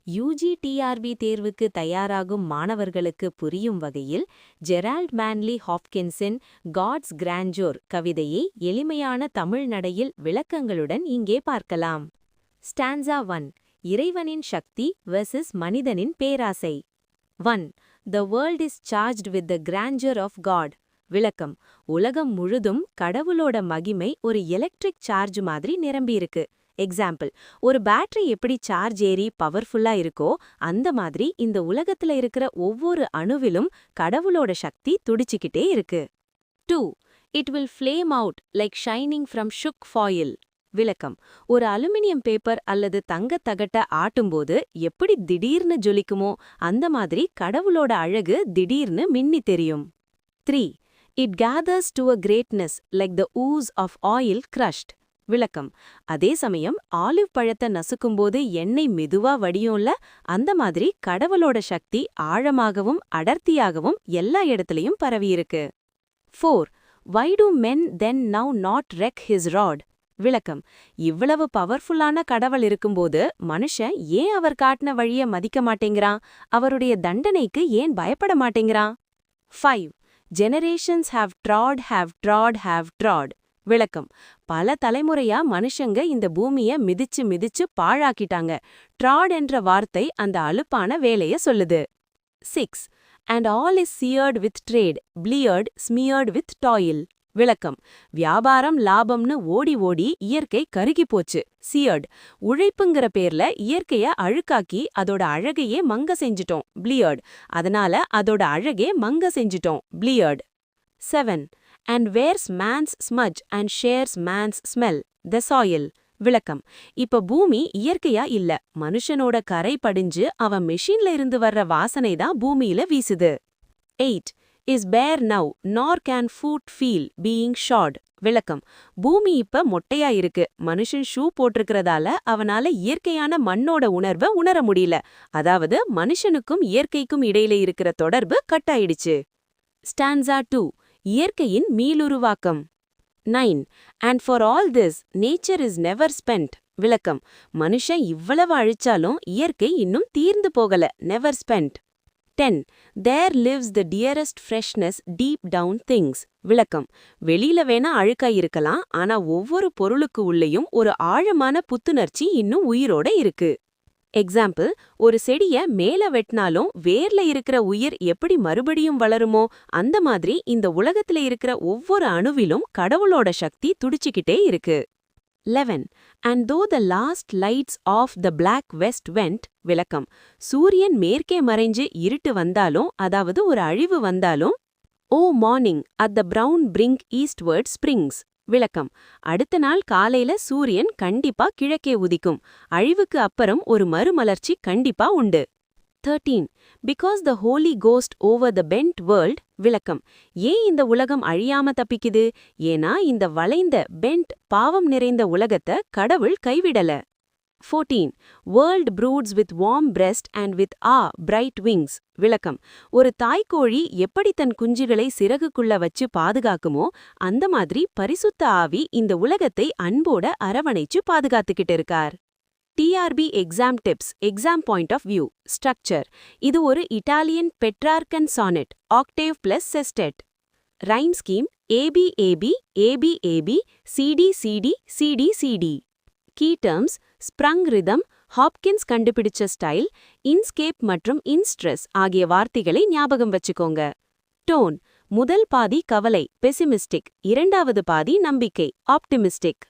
UG TRP தேர்வுக்கு தயாராகும் மாணவர்களுக்கு புரியும் வகையில் ஜெரால்ட் மேன்லி ஹாப்கின்ஸின் காட்ஸ் கிராண்டோர் கவிதையை எளிமையான தமிழ் நடையில் விளக்கங்களுடன் இங்கே பார்க்கலாம். ஸ்டான்சா 1. இறைவனின் சக்தி வெர்சஸ் மனிதனின் பேராசை. 1. The world is charged with the grandeur of God. விளக்கம்: உலகம் முழுதும் கடவுளோட மகிமை ஒரு எலக்ட்ரிக் சார்ஜ் மாதிரி நிரம்பியிருக்கு. எக்ஸாம்பிள்: ஒரு பேட்டரி எப்படி சார்ஜ் ஏறி பவர்ஃபுல்லா இருக்கோ அந்த மாதிரி இந்த உலகத்துல இருக்கிற ஒவ்வொரு அணுவிலும் கடவுளோட சக்தி துடிச்சுக்கிட்டே இருக்கு. 2. It will flame out like shining from shook foil. விளக்கம்: ஒரு அலுமினியம் பேப்பர் அல்லது தங்கத் தகட்ட ஆட்டும்போது எப்படி திடீர்னு ஜொலிக்குமோ அந்த மாதிரி கடவுளோட அழகு திடீர்னு மின்னி தெரியும். 3. It gathers to a greatness like the ooze of oil crushed. விளக்கம்: அதே சமயம் ஆலிவ் பழத்தை நசுக்கும்போது எண்ணெய் மெதுவா வடியும்ல அந்த மாதிரி கடவுளோட சக்தி ஆழமாகவும் அடர்த்தியாகவும் எல்லா இடத்துலயும் பரவியிருக்கு. 4. Why do men then now not wreck his rod? விளக்கம்: இவ்வளவு பவர்ஃபுல்லான கடவுள் இருக்கும்போது மனுஷன் ஏன் அவர் காட்டின வழிய மதிக்க மாட்டேங்கிறான், அவருடைய தண்டனைக்கு ஏன் பயப்பட மாட்டேங்கிறான். 5. Generations have trod. விளக்கம்: பல தலைமுறையா மனுஷங்க இந்த பூமிய மிதிச்சு மிதிச்சு பாழாக்கிட்டாங்க. ட்ராட் என்ற வார்த்தை அந்த அலுப்பான வேலைய சொல்லுது. 6. And all is seared with trade, bleared, smeared with toil. விளக்கம்: வியாபாரம் லாபம்னு ஓடி ஓடி இயற்கை கருகி போச்சு. சியர்ட்: உழைப்புங்கிற பேர்ல இயற்கைய அழுக்காக்கி அதோட அழகையே மங்க செஞ்சிட்டோம். பிளியர்ட்: அதனால அதோட அழகே மங்க செஞ்சிட்டோம். பிளியர்ட். 7. And wears man's smudge and shares man's smell, the soil. விளக்கம்: இப்ப பூமி இயற்கையா இல்ல, மனுஷனோட கரை படிஞ்சு அவன் மெஷின்ல இருந்து வர்ற வாசனை தான் பூமியில வீசுது. 8. Is bare now, nor can foot feel, being shod. விளக்கம்: பூமி இப்ப மொட்டையா இருக்கு, மனுஷன் ஷூ போட்டிருக்கிறதால அவனால இயற்கையான மண்ணோட உணர்வை உணர முடியல. அதாவது மனுஷனுக்கும் இயற்கைக்கும் இடையில இருக்கிற தொடர்பு கட்டாயிடுச்சு. ஸ்டான்சா 2. இயற்கையின் மீளுருவாக்கம். 9. And for all this, nature is never spent. விளக்கம்: மனுஷன் இவ்வளவு அழிச்சாலும் இயற்கை இன்னும் தீர்ந்து போகல. never spent. 10. There lives the dearest freshness deep down things. விளக்கம்: வெளியில வேணா அழுக்காய் இருக்கலாம், ஆனா ஒவ்வொரு பொருளுக்கு உள்ளேயும் ஒரு ஆழமான புத்துணர்ச்சி இன்னும் உயிரோட இருக்கு. எக்ஸாம்பிள்: ஒரு செடிய மேல வெட்டினாலும் வேர்ல இருக்கிற உயிர் எப்படி மறுபடியும் வளருமோ அந்த மாதிரி இந்த உலகத்துல இருக்கிற ஒவ்வொரு அணுவிலும் கடவுளோட சக்தி துடிச்சுக்கிட்டே இருக்கு. 11. And though the last lights of the black west went. விளக்கம்: சூரியன் மேற்கே மறைஞ்சு இருட்டு வந்தாலும், அதாவது ஒரு அழிவு வந்தாலும், ஓ morning at the brown brink eastward springs. விளக்கம்: அடுத்த நாள் காலையில சூரியன் கண்டிப்பா கிழக்கே உதிக்கும். அழிவுக்கு அப்புறம் ஒரு மறுமலர்ச்சி கண்டிப்பா உண்டு. 13. Because the Holy Ghost over the bent world. விளக்கம்: ஏன் இந்த உலகம் அழியாம தப்பிக்குது, ஏனா இந்த வளைந்த பெண்ட் பாவம் நிறைந்த உலகத்தை கடவுள் கைவிடல. 14. World broods with warm breast and with bright wings. விளக்கம்: ஒரு தாய்க்கோழி எப்படி தன் குஞ்சுகளை சிறகுக்குள்ள வச்சு பாதுகாக்குமோ அந்த மாதிரி பரிசுத்த ஆவி இந்த உலகத்தை அன்போட அரவணைச்சு பாதுகாத்துக்கிட்டு இருக்கார். TRP exam tips. Exam point of view. Structure: இது ஒரு Italian Petrarchan sonnet, octave plus sestet. Rhyme scheme: AB AB AB AB CD CD CD CD. Key terms: sprung rhythm, Hopkins கண்டுபிடிச்ச ஸ்டைல், இன்ஸ்கேப் மற்றும் instress ஆகிய வார்த்தைகளை ஞாபகம் வச்சுக்கோங்க. Tone: முதல் பாதி கவலை பெசிமிஸ்டிக், இரண்டாவது பாதி நம்பிக்கை ஆப்டிமிஸ்டிக்.